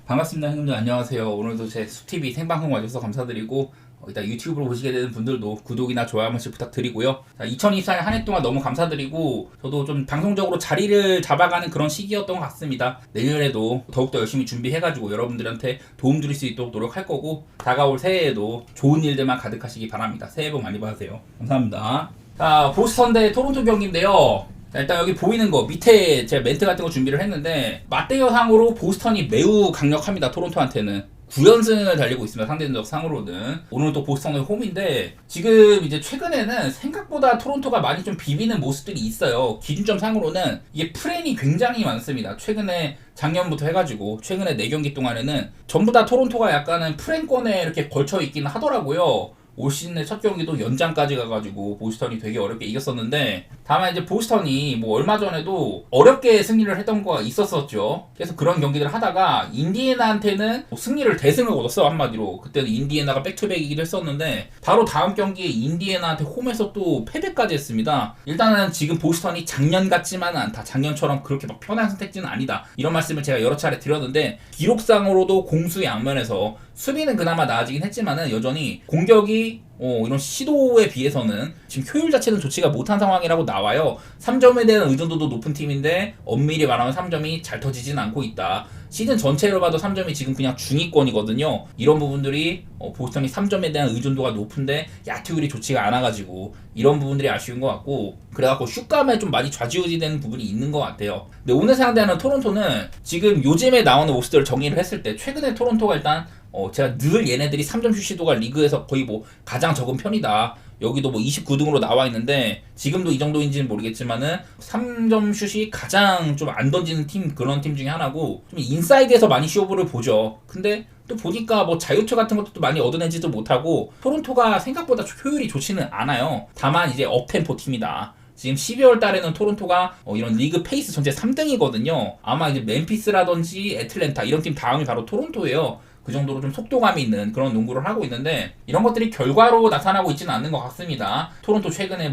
반갑습니다, 형님들. 안녕하세요. 오늘도 제 수TV 생방송 와주셔서 감사드리고, 일단 유튜브로 보시게 되는 분들도 구독이나 좋아요 한 번씩 부탁드리고요. 2024년 한 해 동안 너무 감사드리고, 저도 좀 방송적으로 자리를 잡아가는 그런 시기였던 것 같습니다. 내년에도 더욱더 열심히 준비해가지고 여러분들한테 도움 드릴 수 있도록 노력할 거고, 다가올 새해에도 좋은 일들만 가득하시기 바랍니다. 새해 복 많이 받으세요. 감사합니다. 자, 보스턴 대 토론토 경기인데요. 일단 여기 보이는 거 밑에 제가 멘트 같은 거 준비를 했는데, 맞대여상으로 보스턴이 매우 강력합니다. 토론토한테는 9연승을 달리고 있습니다. 상대적 상으로는. 오늘 또 보스턴의 홈인데, 지금 이제 최근에는 생각보다 토론토가 많이 좀 비비는 모습들이 있어요. 기준점 상으로는 이게 프렌이 굉장히 많습니다. 최근에 작년부터 해가지고 최근에 4경기 동안에는 전부 다 토론토가 약간은 프렌권에 이렇게 걸쳐 있긴 하더라고요. 올 시즌의 첫 경기도 연장까지 가가지고 보스턴이 되게 어렵게 이겼었는데, 다만 이제 보스턴이 뭐 얼마 전에도 어렵게 승리를 했던 거가 있었었죠. 그래서 그런 경기들을 하다가 인디애나한테는 뭐 승리를 대승을 얻었어, 한마디로. 그때는 인디애나가 백투백이기도 했었는데, 바로 다음 경기에 인디애나한테 홈에서 또 패배까지 했습니다. 일단은 지금 보스턴이 작년 같지만은 않다, 작년처럼 그렇게 막 편한 선택지는 아니다, 이런 말씀을 제가 여러 차례 드렸는데, 기록상으로도 공수의 양면에서 수비는 그나마 나아지긴 했지만은 여전히 공격이 이런 시도에 비해서는 지금 효율 자체는 좋지가 못한 상황이라고 나와요. 3점에 대한 의존도도 높은 팀인데 엄밀히 말하면 3점이 잘 터지진 않고 있다. 시즌 전체로 봐도 3점이 지금 그냥 중위권이거든요. 이런 부분들이 보스턴이 3점에 대한 의존도가 높은데 야투율이 좋지가 않아가지고 이런 부분들이 아쉬운 것 같고, 그래갖고 슛감에 좀 많이 좌지우지되는 부분이 있는 것 같아요. 근데 오늘 상대하는 토론토는 지금 요즘에 나오는 모습들을 정리를 했을 때, 최근에 토론토가 일단 제가 늘 얘네들이 3점 슛 시도가 리그에서 거의 뭐 가장 적은 편이다, 여기도 뭐 29등으로 나와 있는데, 지금도 이 정도인지는 모르겠지만은 3점 슛이 가장 좀 안 던지는 팀, 그런 팀 중에 하나고, 좀 인사이드에서 많이 쇼부를 보죠. 근데 또 보니까 뭐 자유투 같은 것도 많이 얻어내지도 못하고, 토론토가 생각보다 효율이 좋지는 않아요. 다만 이제 업템포 팀이다. 지금 12월 달에는 토론토가 이런 리그 페이스 전체 3등이거든요. 아마 이제 멤피스라든지 애틀랜타 이런 팀 다음이 바로 토론토예요. 그 정도로 좀 속도감이 있는 그런 농구를 하고 있는데, 이런 것들이 결과로 나타나고 있지는 않는 것 같습니다. 토론토 최근에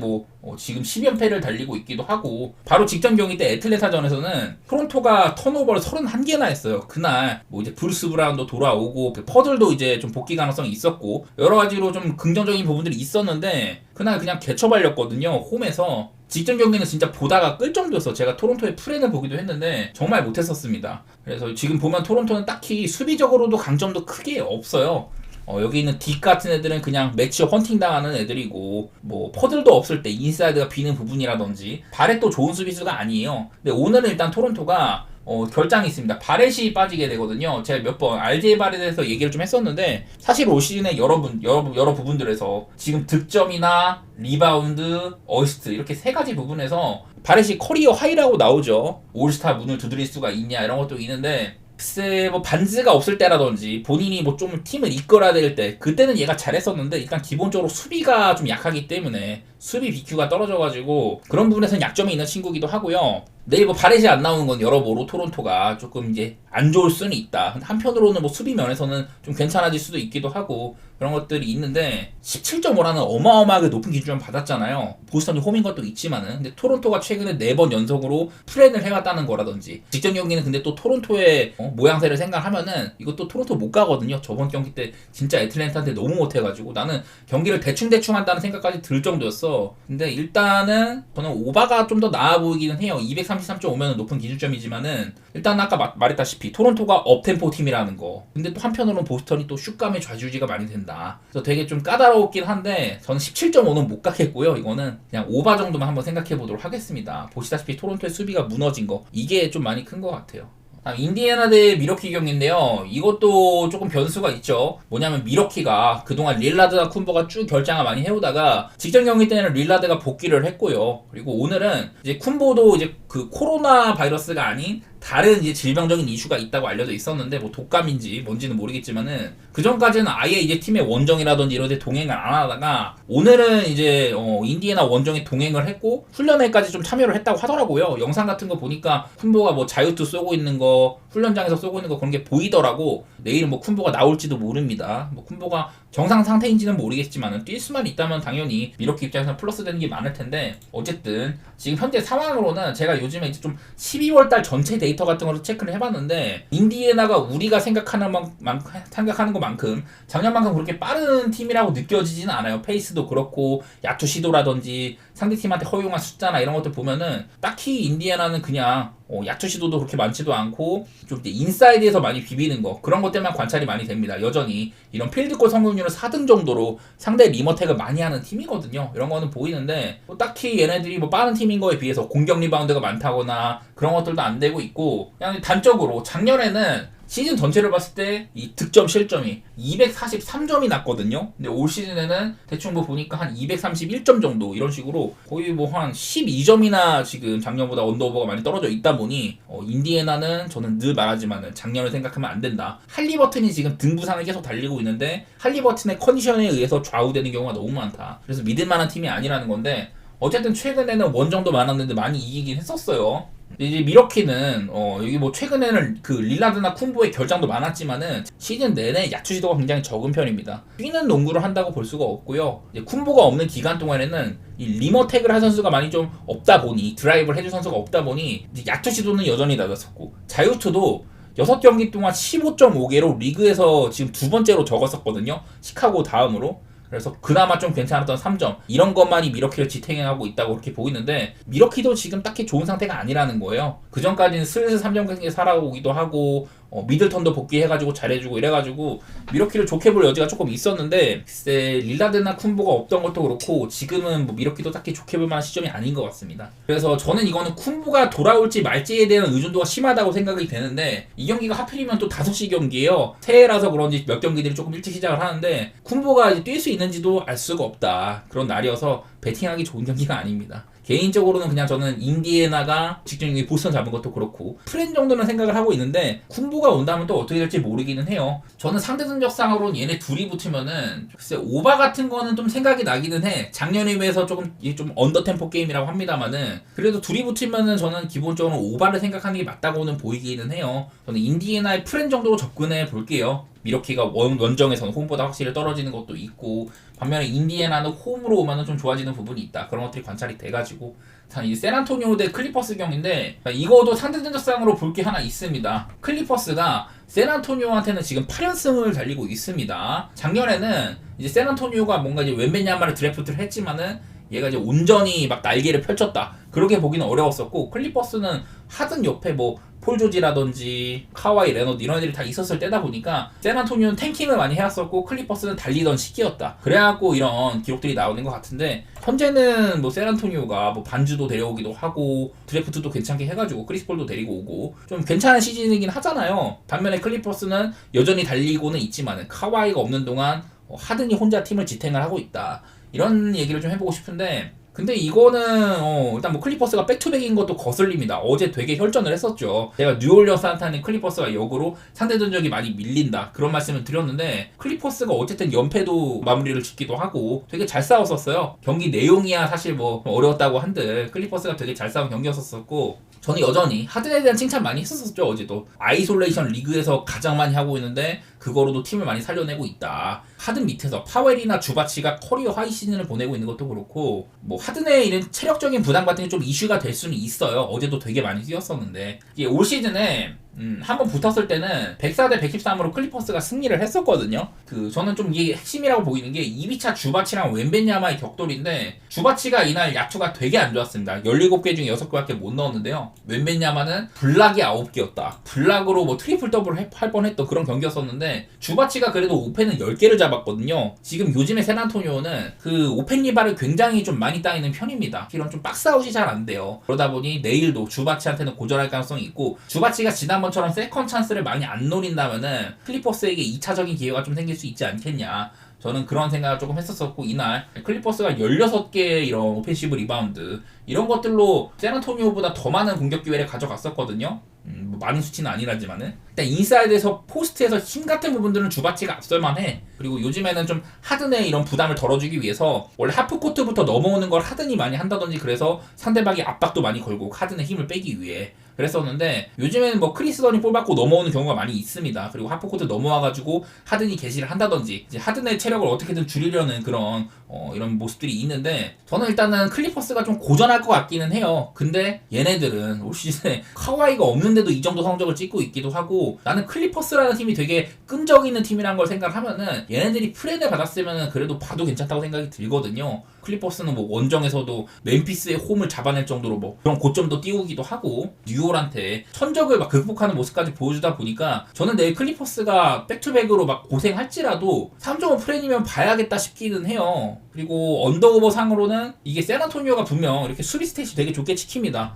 지금 10연패를 달리고 있기도 하고, 바로 직전 경기 때 애틀랜타전에서는 토론토가 턴오버를 31개나 했어요. 그날 뭐 이제 브루스 브라운도 돌아오고, 그 퍼들도 이제 좀 복귀 가능성이 있었고, 여러 가지로 좀 긍정적인 부분들이 있었는데, 그날 그냥 개처발렸거든요, 홈에서. 직전 경기는 진짜 보다가 끌 정도였어. 제가 토론토의 프렌을 보기도 했는데 정말 못했었습니다. 그래서 지금 보면 토론토는 딱히 수비적으로도 강점도 크게 없어요. 여기 있는 딕 같은 애들은 그냥 매치업 헌팅 당하는 애들이고, 뭐 퍼들도 없을 때 인사이드가 비는 부분이라든지, 바렛도 좋은 수비수가 아니에요. 근데 오늘은 일단 토론토가 결장이 있습니다. 바렛이 빠지게 되거든요. 제가 몇 번 RJ 바렛에 대해서 얘기를 좀 했었는데, 사실 올 시즌에 여러 부분들에서 지금 득점이나 리바운드, 어시스트 이렇게 세 가지 부분에서 바렛이 커리어 하이라고 나오죠. 올스타 문을 두드릴 수가 있냐, 이런 것도 있는데, 글쎄 뭐 반즈가 없을 때라든지 본인이 뭐 좀 팀을 이끌어야 될 때, 그때는 얘가 잘했었는데, 일단 기본적으로 수비가 좀 약하기 때문에 수비 BQ가 떨어져가지고 그런 부분에서는 약점이 있는 친구기도 하고요. 내일 뭐 바렛이 안 나오는 건 여러모로 토론토가 조금 이제 안 좋을 수는 있다. 한편으로는 뭐 수비 면에서는 좀 괜찮아질 수도 있기도 하고, 그런 것들이 있는데, 17.5라는 어마어마하게 높은 기준을 받았잖아요. 보스턴이 홈인 것도 있지만은. 근데 토론토가 최근에 4번 연속으로 프렌을 해왔다는 거라든지, 직전 경기는 근데 또 토론토의 모양새를 생각하면은 이것도 토론토 못 가거든요. 저번 경기 때 진짜 애틀랜타한테 너무 못해가지고 나는 경기를 대충 한다는 생각까지 들 정도였어. 근데 일단은 저는 오바가 좀 더 나아 보이기는 해요. 233.5면은 높은 기준점이지만은, 일단 아까 말했다시피 토론토가 업템포 팀이라는 거. 근데 또 한편으로는 보스턴이 또 슛감에 좌지우지가 많이 된다. 그래서 되게 좀 까다롭긴 한데, 저는 17.5는 못 가겠고요. 이거는 그냥 오바 정도만 한번 생각해 보도록 하겠습니다. 보시다시피 토론토의 수비가 무너진 거, 이게 좀 많이 큰 것 같아요. 인디애나 대 미러키 경기인데요. 이것도 조금 변수가 있죠. 뭐냐면 미러키가 그동안 릴라드와 쿤보가 쭉 결장을 많이 해오다가 직전 경기 때는 릴라드가 복귀를 했고요. 그리고 오늘은 이제 쿤보도 이제 그 코로나 바이러스가 아닌 다른 이제 질병적인 이슈가 있다고 알려져 있었는데, 뭐 독감인지 뭔지는 모르겠지만은, 그 전까지는 아예 이제 팀의 원정이라든지 이런 데 동행을 안 하다가 오늘은 이제 인디애나 원정에 동행을 했고 훈련회까지 좀 참여를 했다고 하더라고요. 영상 같은 거 보니까 쿤보가 뭐 자유투 쏘고 있는 거, 훈련장에서 쏘고 있는 거, 그런 게 보이더라고. 내일은 뭐 쿤보가 나올지도 모릅니다. 뭐 쿤보가 정상 상태인지는 모르겠지만 뛸 수만 있다면 당연히 미러키 입장에서는 플러스 되는 게 많을 텐데, 어쨌든 지금 현재 상황으로는 제가 요즘에 이제 좀 12월달 전체 데이터 데이터 같은 걸로 체크를 해봤는데 인디애나가 우리가 생각하는 것만큼 작년만큼 그렇게 빠른 팀이라고 느껴지지는 않아요. 페이스도 그렇고 야투 시도라든지 상대팀한테 허용한 숫자나 이런 것들 보면은 딱히 인디애나는 그냥 야투 시도도 그렇게 많지도 않고 좀 인사이드에서 많이 비비는 거 그런 것 때문에 관찰이 많이 됩니다. 여전히 이런 필드골 성공률은 4등 정도로 상대 리머택을 많이 하는 팀이거든요. 이런 거는 보이는데 딱히 얘네들이 뭐 빠른 팀인 거에 비해서 공격 리바운드가 많다거나 그런 것들도 안 되고 있고 그냥 단적으로 작년에는 시즌 전체를 봤을 때 이 득점 실점이 243점이 났거든요. 근데 올 시즌에는 대충 뭐 보니까 한 231점 정도 이런 식으로 거의 뭐 한 12점이나 지금 작년보다 언더오버가 많이 떨어져 있다 보니 인디애나는 저는 늘 말하지만은 작년을 생각하면 안 된다. 할리버튼이 지금 등부상을 계속 달리고 있는데 할리버튼의 컨디션에 의해서 좌우되는 경우가 너무 많다. 그래서 믿을 만한 팀이 아니라는 건데 어쨌든 최근에는 원정도 많았는데 많이 이기긴 했었어요. 이제 미러키는 여기 뭐 최근에는 그 릴라드나 쿤보의 결장도 많았지만은 시즌 내내 야투 시도가 굉장히 적은 편입니다. 뛰는 농구를 한다고 볼 수가 없고요. 이제 쿤보가 없는 기간 동안에는 이 리머택을 할 선수가 많이 좀 없다 보니 드라이브를 해줄 선수가 없다 보니 이제 야투 시도는 여전히 낮았었고 자유투도 6경기 동안 15.5개로 리그에서 지금 두 번째로 적었었거든요. 시카고 다음으로. 그래서 그나마 좀 괜찮았던 3점 이런 것만이 미러키를 지탱하고 있다고 그렇게 보이는데 미러키도 지금 딱히 좋은 상태가 아니라는 거예요. 그 전까지는 슬슬 3점 경기에 살아오기도 하고 미들턴도 복귀해가지고 잘해주고 이래가지고 미러키를 좋게 볼 여지가 조금 있었는데 글쎄 릴라드나 쿤보가 없던 것도 그렇고 지금은 뭐 미러키도 딱히 좋게 볼 만한 시점이 아닌 것 같습니다. 그래서 저는 이거는 쿤보가 돌아올지 말지에 대한 의존도가 심하다고 생각이 되는데 이 경기가 하필이면 또 5시 경기예요. 새해라서 그런지 몇 경기들이 조금 일찍 시작을 하는데 쿤보가 이제 뛸 수 있는지도 알 수가 없다. 그런 날이어서 배팅하기 좋은 경기가 아닙니다. 개인적으로는 그냥 저는 인디애나가 직전 경기 보스턴 잡은 것도 그렇고 프렌 정도는 생각을 하고 있는데 쿤보가 온다면 또 어떻게 될지 모르기는 해요. 저는 상대 전적상으로는 얘네 둘이 붙으면은 글쎄 오바 같은 거는 좀 생각이 나기는 해. 작년에 비해서 조금 언더템포 게임이라고 합니다만은 그래도 둘이 붙으면은 저는 기본적으로 오바를 생각하는 게 맞다고는 보이기는 해요. 저는 인디애나의 프렌 정도로 접근해 볼게요. 미러키가 원정에서는 홈보다 확실히 떨어지는 것도 있고 반면에 인디애나는 홈으로 오면은 좀 좋아지는 부분이 있다. 그런 것들이 관찰이 돼가지고 이 샌안토니오 대 클리퍼스 경기인데 이거도 상대 전적상으로 볼 게 하나 있습니다. 클리퍼스가 샌안토니오한테는 지금 8연승을 달리고 있습니다. 작년에는 이제 샌안토니오가 뭔가 이제 웬벤야마를 드래프트를 했지만은 얘가 이제 온전히 막 날개를 펼쳤다. 그렇게 보기는 어려웠었고 클리퍼스는 하든 옆에 뭐 폴 조지라든지 카와이 레너드 이런 애들이 다 있었을 때다 보니까 샌안토니오는 탱킹을 많이 해왔었고 클리퍼스는 달리던 시기였다. 그래갖고 이런 기록들이 나오는 것 같은데 현재는 뭐 샌안토니오가 뭐 반주도 데려오기도 하고 드래프트도 괜찮게 해가지고 크리스폴도 데리고 오고 좀 괜찮은 시즌이긴 하잖아요. 반면에 클리퍼스는 여전히 달리고는 있지만 카와이가 없는 동안 하든이 혼자 팀을 지탱을 하고 있다. 이런 얘기를 좀 해보고 싶은데 근데 이거는 일단 뭐 클리퍼스가 백투백인 것도 거슬립니다. 어제 되게 혈전을 했었죠. 제가 뉴올리언스한테는 클리퍼스가 역으로 상대 전적이 많이 밀린다 그런 말씀을 드렸는데 클리퍼스가 어쨌든 연패도 마무리를 짓기도 하고 되게 잘 싸웠었어요. 경기 내용이야 사실 뭐 어려웠다고 한들 클리퍼스가 되게 잘 싸운 경기였었고 저는 여전히 하든에 대한 칭찬 많이 했었죠. 어제도 아이솔레이션 리그에서 가장 많이 하고 있는데 그거로도 팀을 많이 살려내고 있다. 하든 밑에서 파웰이나 주바치가 커리어 하이 시즌을 보내고 있는 것도 그렇고 뭐 하든의 이런 체력적인 부담 같은 게 좀 이슈가 될 수는 있어요. 어제도 되게 많이 뛰었었는데 이게 올 시즌에 한번 붙었을 때는 104대 113으로 클리퍼스가 승리를 했었거든요. 저는 좀 이게 핵심이라고 보이는 게 2비차 주바치랑 웬벤야마의 격돌인데 주바치가 이날 야투가 되게 안 좋았습니다. 17개 중에 6개밖에 못 넣었는데요. 웬벤야마는 블락이 9개였다. 블락으로 뭐 트리플 더블 할 뻔했던 그런 경기였었는데 주바치가 그래도 오펜은 10개를 잡았거든요. 지금 요즘에 샌안토니오는 그 오펜 리바를 굉장히 좀 많이 따이는 편입니다. 이런 좀 박스아웃이 잘 안 돼요. 그러다 보니 내일도 주바치한테는 고전할 가능성이 있고 주바치가 지난번처럼 세컨 찬스를 많이 안 노린다면은 클리퍼스에게 2차적인 기회가 좀 생길 수 있지 않겠냐. 저는 그런 생각을 조금 했었었고 이날 클리퍼스가 16개의 이런 오펜시브 리바운드 이런 것들로 샌안토니오보다 더 많은 공격 기회를 가져갔었거든요. 뭐 많은 수치는 아니라지만은 일단 인사이드에서 포스트에서 힘 같은 부분들은 주바치가 앞설만해. 그리고 요즘에는 좀 하든의 이런 부담을 덜어주기 위해서 원래 하프코트부터 넘어오는 걸 하든이 많이 한다든지 그래서 상대방이 압박도 많이 걸고 하든의 힘을 빼기 위해 그랬었는데 요즘에는 뭐 크리스 던이 볼받고 넘어오는 경우가 많이 있습니다. 그리고 하프코트 넘어와가지고 하든이 게시를 한다든지 이제 하든의 체력을 어떻게든 줄이려는 그런 이런 모습들이 있는데 저는 일단은 클리퍼스가 좀 고전할 것 같기는 해요. 근데 얘네들은 올 시즌에 카와이가 없는데도 이 정도 성적을 찍고 있기도 하고 나는 클리퍼스라는 팀이 되게 끈적 있는 팀이란 걸 생각하면은 얘네들이 프렌을 받았으면은 그래도 봐도 괜찮다고 생각이 들거든요. 클리퍼스는 뭐 원정에서도 멤피스의 홈을 잡아낼 정도로 뭐 그런 고점도 띄우기도 하고 뉴올한테 천적을 막 극복하는 모습까지 보여주다 보니까 저는 내일 클리퍼스가 백투백으로 막 고생할지라도 3.5 프렌이면 봐야겠다 싶기는 해요. 그리고 언더오버 상으로는 이게 샌안토니오가 분명 이렇게 수비 스탯이 되게 좋게 지킵니다.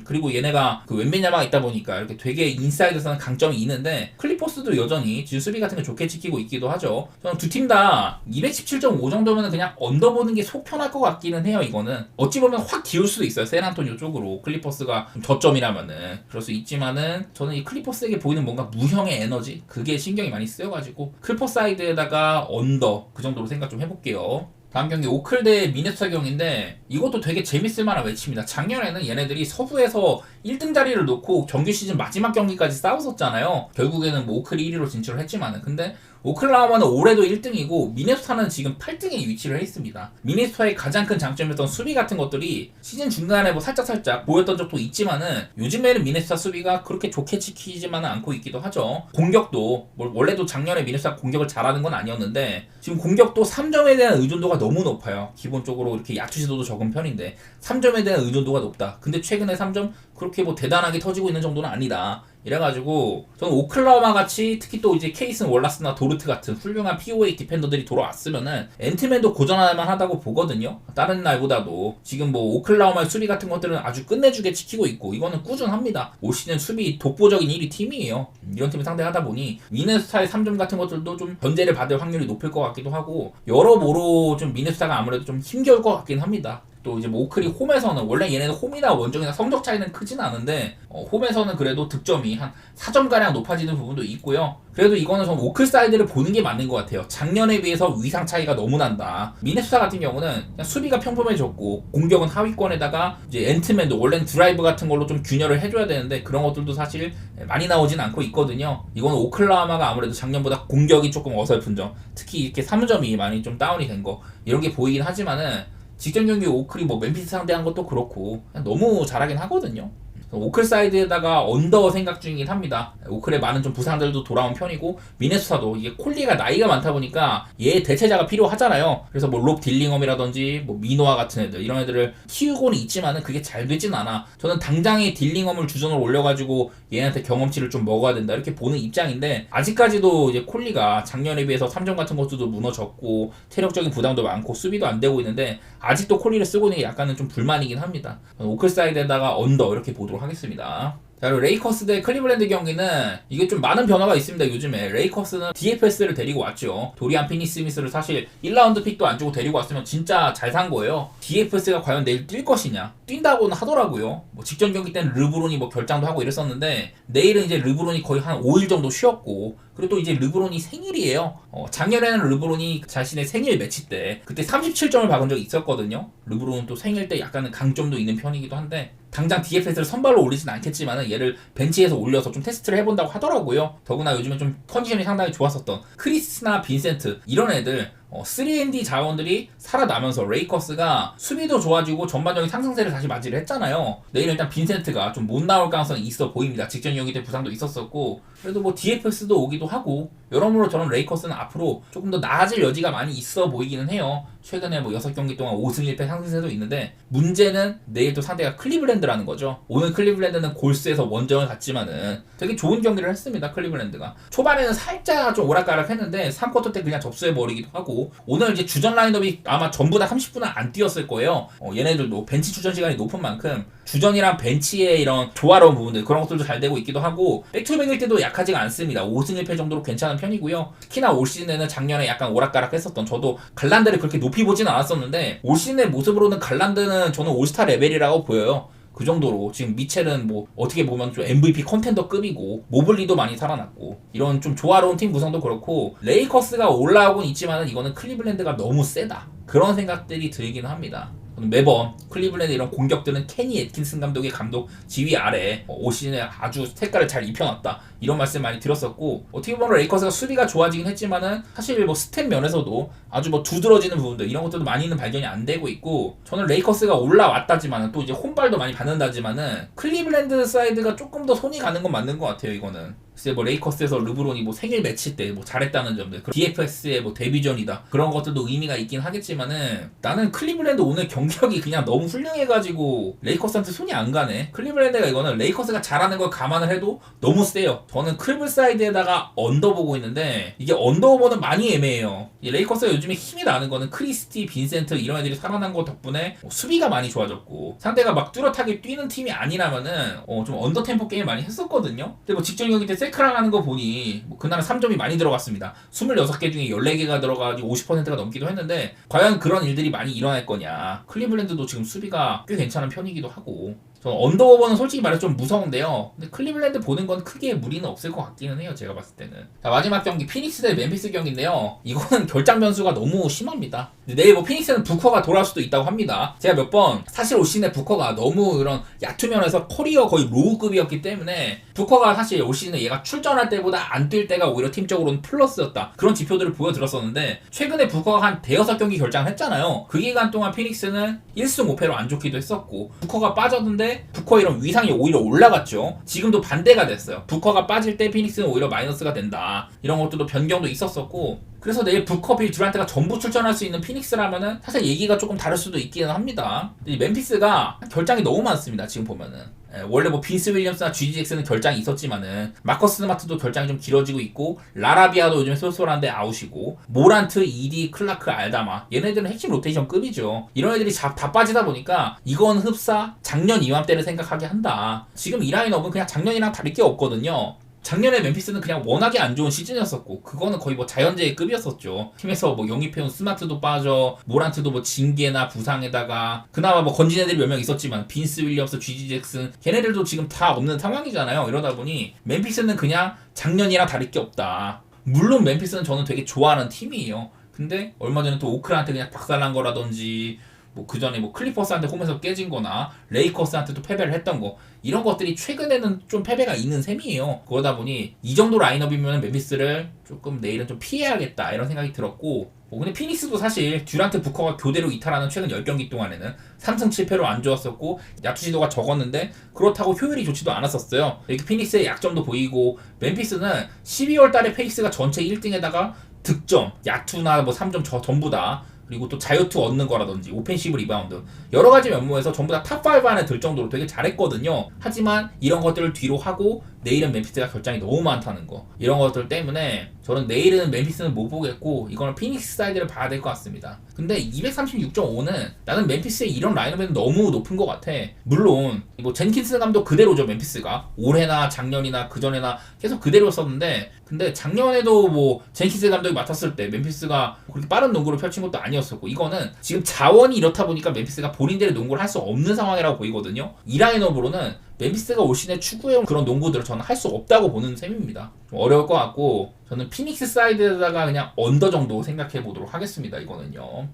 그리고 얘네가 그 웬베냐마가 있다 보니까 이렇게 되게 인사이드에서는 강점이 있는데 클리퍼스도 여전히 지금 수비 같은 거 좋게 지키고 있기도 하죠. 저는 두 팀 다 217.5 정도면 그냥 언더 보는 게 속 편할 것 같기는 해요. 이거는 어찌 보면 확 기울 수도 있어요. 샌안토니오 쪽으로 클리퍼스가 좀 저점이라면은 그럴 수 있지만은 저는 이 클리퍼스에게 보이는 뭔가 무형의 에너지 그게 신경이 많이 쓰여가지고 클퍼 사이드에다가 언더 그 정도로 생각 좀 해볼게요. 다음 경기 오클 대 미네소타 경기인데 이것도 되게 재밌을 만한 매치입니다. 작년에는 얘네들이 서부에서 1등 자리를 놓고 정규 시즌 마지막 경기까지 싸웠었잖아요. 결국에는 뭐 오클이 1위로 진출을 했지만은 근데 오클라호마는 올해도 1등이고 미네소타는 지금 8등에 위치를 해 있습니다. 미네소타의 가장 큰 장점이었던 수비 같은 것들이 시즌 중간에 뭐 살짝 보였던 적도 있지만은 요즘에는 미네소타 수비가 그렇게 좋게 지키지만은 않고 있기도 하죠. 공격도 뭐 원래도 작년에 미네소타 공격을 잘하는 건 아니었는데 지금 공격도 3점에 대한 의존도가 너무 높아요. 기본적으로 이렇게 야투시도도 적은 편인데 3점에 대한 의존도가 높다. 근데 최근에 3점 그렇게 뭐 대단하게 터지고 있는 정도는 아니다. 이래가지고 저는 오클라호마 같이 특히 또 이제 케이슨 월라스나 도르트 같은 훌륭한 POA 디펜더들이 돌아왔으면은 앤트맨도 고전할 만하다고 보거든요. 다른 날보다도 지금 뭐 오클라호마의 수비 같은 것들은 아주 끝내주게 지키고 있고 이거는 꾸준합니다. 올 시즌 수비 독보적인 1위 팀이에요. 이런 팀을 상대하다 보니 미네소타의 3점 같은 것들도 좀 견제를 받을 확률이 높을 것 같기도 하고 여러모로 좀 미네소타가 아무래도 좀 힘겨울 것 같긴 합니다. 또 이제 뭐 오클이 홈에서는 원래 얘네는 홈이나 원정이나 성적 차이는 크진 않은데 홈에서는 그래도 득점이 한 4점가량 높아지는 부분도 있고요. 그래도 이거는 전 오클 사이드를 보는 게 맞는 것 같아요. 작년에 비해서 위상 차이가 너무 난다. 미네소타 같은 경우는 그냥 수비가 평범해졌고 공격은 하위권에다가 이제 앤트맨도 원래는 드라이브 같은 걸로 좀 균열을 해줘야 되는데 그런 것들도 사실 많이 나오진 않고 있거든요. 이거는 오클라호마가 아무래도 작년보다 공격이 조금 어설픈 점, 특히 이렇게 3점이 많이 좀 다운이 된 거 이런 게 보이긴 하지만은 직전 경기 오클이 뭐 멤피스 상대한 것도 그렇고 너무 잘하긴 하거든요. 오클 사이드에다가 언더 생각 중이긴 합니다. 오클에 많은 좀 부상들도 돌아온 편이고 미네소타도 이게 콜리가 나이가 많다 보니까 얘 대체자가 필요하잖아요. 그래서 뭐 롭 딜링엄이라든지 뭐 미노아 같은 애들 이런 애들을 키우고는 있지만은 그게 잘 되진 않아. 저는 당장에 딜링엄을 주전으로 올려가지고 얘한테 경험치를 좀 먹어야 된다 이렇게 보는 입장인데 아직까지도 이제 콜리가 작년에 비해서 3점 같은 것도 무너졌고 체력적인 부담도 많고 수비도 안 되고 있는데 아직도 콜리를 쓰고 있는 게 약간은 좀 불만이긴 합니다. 오클 사이드에다가 언더 이렇게 보도록 하겠습니다. 자, 그리고 레이커스 대 클리블랜드 경기는 이게 좀 많은 변화가 있습니다. 요즘에 레이커스는 DFS를 데리고 왔죠. 도리안 피니 스미스를 사실 1라운드 픽도 안 주고 데리고 왔으면 진짜 잘 산 거예요. DFS가 과연 내일 뛸 것이냐 뛴다고는 하더라고요. 뭐 직전 경기 때는 르브론이 뭐 결장도 하고 이랬었는데 내일은 이제 르브론이 거의 한 5일 정도 쉬었고 그리고 또 이제 르브론이 생일이에요. 작년에는 르브론이 자신의 생일 매치 때 그때 37점을 박은 적이 있었거든요. 르브론은 또 생일 때 약간은 강점도 있는 편이기도 한데 당장 DFS를 선발로 올리진 않겠지만 얘를 벤치에서 올려서 좀 테스트를 해본다고 하더라고요. 더구나 요즘에 좀 컨디션이 상당히 좋았었던 크리스나 빈센트 이런 애들 3&D 자원들이 살아나면서 레이커스가 수비도 좋아지고 전반적인 상승세를 다시 맞이를 했잖아요. 내일 일단 빈센트가 좀 못 나올 가능성이 있어 보입니다. 직전 경기 때 부상도 있었었고 그래도 뭐 DFS도 오기도 하고 여러모로 저는 레이커스는 앞으로 조금 더 나아질 여지가 많이 있어 보이기는 해요. 최근에 뭐 6경기 동안 5승 1패 상승세도 있는데 문제는 내일 또 상대가 클리블랜드라는 거죠. 오늘 클리블랜드는 골스에서 원정을 갔지만은 되게 좋은 경기를 했습니다. 클리블랜드가 초반에는 살짝 좀 오락가락 했는데 3쿼터 때 그냥 접수해버리기도 하고 오늘 이제 주전 라인업이 아마 전부 다 30분은 안 뛰었을 거예요. 얘네들도 벤치 주전 시간이 높은 만큼 주전이랑 벤치의 이런 조화로운 부분들 그런 것들도 잘 되고 있기도 하고 백투백일 때도 약하지가 않습니다. 5승 1패 정도로 괜찮은 편이고요. 특히나 올 시즌에는 작년에 약간 오락가락 했었던 저도 갈란드를 그렇게 높이 보진 않았었는데 올 시즌의 모습으로는 갈란드는 저는 올스타 레벨이라고 보여요. 그 정도로 지금 미첼은 뭐 어떻게 보면 좀 MVP 컨텐더급이고 모블리도 많이 살아났고 이런 좀 조화로운 팀 구성도 그렇고 레이커스가 올라오곤 있지만은 이거는 클리블랜드가 너무 세다 그런 생각들이 들긴 합니다. 저는 매번 클리블랜드 이런 공격들은 케니 애킨슨 감독의 감독 지휘 아래 올 시즌에 아주 색깔을 잘 입혀놨다 이런 말씀 많이 들었었고, 어떻게 보면 레이커스가 수비가 좋아지긴 했지만은 사실 뭐 스탯 면에서도 아주 뭐 두드러지는 부분들 이런 것들도 많이는 발견이 안 되고 있고, 저는 레이커스가 올라왔다지만은 또 이제 혼발도 많이 받는다지만은 클리블랜드 사이드가 조금 더 손이 가는 건 맞는 것 같아요. 이거는 글쎄 뭐 레이커스에서 르브론이 뭐 생일 매치 때 뭐 잘했다는 점들, DFS의 뭐 데뷔전이다 그런 것들도 의미가 있긴 하겠지만은, 나는 클리블랜드 오늘 경기력이 그냥 너무 훌륭해가지고 레이커스한테 손이 안 가네. 클리블랜드가 이거는 레이커스가 잘하는 걸 감안을 해도 너무 세요. 저는 클리블 사이드에다가 언더 보고 있는데, 이게 언더 오버는 많이 애매해요. 이 레이커스가 요즘에 힘이 나는 거는 크리스티, 빈센트 이런 애들이 살아난 거 덕분에 수비가 많이 좋아졌고, 상대가 막 뚜렷하게 뛰는 팀이 아니라면은 좀 언더 템포 게임 많이 했었거든요. 근데 뭐 직전 경기 때 세크랑 하는 거 보니 뭐 그날은 3점이 많이 들어갔습니다. 26개 중에 14개가 들어가가지고 50%가 넘기도 했는데, 과연 그런 일들이 많이 일어날 거냐. 클리블랜드도 지금 수비가 꽤 괜찮은 편이기도 하고, 저는 언더오버는 솔직히 말해서 좀 무서운데요. 근데 클리블랜드 보는 건 크게 무리는 없을 것 같기는 해요. 제가 봤을 때는. 자, 마지막 경기 피닉스 대 멤피스 경기인데요. 이거는 결장 변수가 너무 심합니다. 내일 뭐 피닉스는 부커가 돌아올 수도 있다고 합니다. 제가 몇 번 사실 올 시즌에 부커가 너무 이런 야투면에서 커리어 거의 로우급이었기 때문에, 부커가 사실 올 시즌에 얘가 출전할 때보다 안 뛸 때가 오히려 팀적으로는 플러스였다 그런 지표들을 보여드렸었는데, 최근에 부커가 한 대여섯 경기 결장을 했잖아요. 그 기간 동안 피닉스는 1승 5패로 안 좋기도 했었고, 부커가 빠졌는데 부커 이런 위상이 오히려 올라갔죠. 지금도 반대가 됐어요. 부커가 빠질 때 피닉스는 오히려 마이너스가 된다 이런 것들도 변경도 있었었고, 그래서 내일 부커, 빌, 듀란트가 전부 출전할 수 있는 피닉스라면은 사실 얘기가 조금 다를 수도 있기는 합니다. 이 멤피스가 결장이 너무 많습니다. 지금 보면은 원래 뭐 빈스 윌리엄스나 GG 잭슨은 결장이 있었지만은 마커스 스마트도 결장이 좀 길어지고 있고, 라라비아도 요즘에 쏠쏠한데 아웃이고, 모란트, 이디, 클라크, 알다마 얘네들은 핵심 로테이션급이죠. 이런 애들이 다 빠지다 보니까 이건 흡사 작년 이맘때를 생각하게 한다. 지금 이 라인업은 그냥 작년이랑 다를 게 없거든요. 작년에 멤피스는 그냥 워낙에 안 좋은 시즌이었었고, 그거는 거의 뭐 자연재해 급이었었죠. 팀에서 뭐 영입해온 스마트도 빠져, 모란트도 뭐 징계나 부상에다가 그나마 뭐 건진 애들이 몇 명 있었지만 빈스 윌리엄스, GG 잭슨 걔네들도 지금 다 없는 상황이잖아요. 이러다 보니 멤피스는 그냥 작년이랑 다를 게 없다. 물론 멤피스는 저는 되게 좋아하는 팀이에요. 근데 얼마 전에 또 오클라한테 그냥 박살난 거라든지, 뭐 그 전에 뭐 클리퍼스한테 홈에서 깨진 거나 레이커스한테 또 패배를 했던 거, 이런 것들이 최근에는 좀 패배가 있는 셈이에요. 그러다 보니 이 정도 라인업이면 멤피스를 조금 내일은 좀 피해야겠다 이런 생각이 들었고, 근데 피닉스도 사실 듀란트, 부커가 교대로 이탈하는 최근 10경기 동안에는 3승 7패로 안 좋았었고 야투 시도가 적었는데 그렇다고 효율이 좋지도 않았었어요. 이렇게 피닉스의 약점도 보이고, 멤피스는 12월 달에 페이스가 전체 1등에다가 득점, 야투나 뭐 3점 전부 다, 그리고 또 자유투 얻는 거라든지 오펜시브 리바운드 여러 가지 면모에서 전부 다 탑5 안에 들 정도로 되게 잘했거든요. 하지만 이런 것들을 뒤로 하고 내일은 멤피스가 결장이 너무 많다는 거, 이런 것들 때문에 저는 내일은 멤피스는 못 보겠고 이거는 피닉스 사이드를 봐야 될 것 같습니다. 근데 236.5는 나는 멤피스의 이런 라인업에는 너무 높은 것 같아. 물론 뭐 젠킨스 감독 그대로죠. 멤피스가 올해나 작년이나 그전에나 계속 그대로였었는데, 근데 작년에도 뭐 젠킨스 감독이 맡았을 때 멤피스가 그렇게 빠른 농구를 펼친 것도 아니었었고, 이거는 지금 자원이 이렇다 보니까 멤피스가 본인들의 농구를 할 수 없는 상황이라고 보이거든요. 이 라인업으로는 멤피스가 올 시즌에 추구해온 그런 농구들을 저는 할 수 없다고 보는 셈입니다. 좀 어려울 것 같고, 저는 피닉스 사이드에다가 그냥 언더 정도 생각해 보도록 하겠습니다. 이거는요.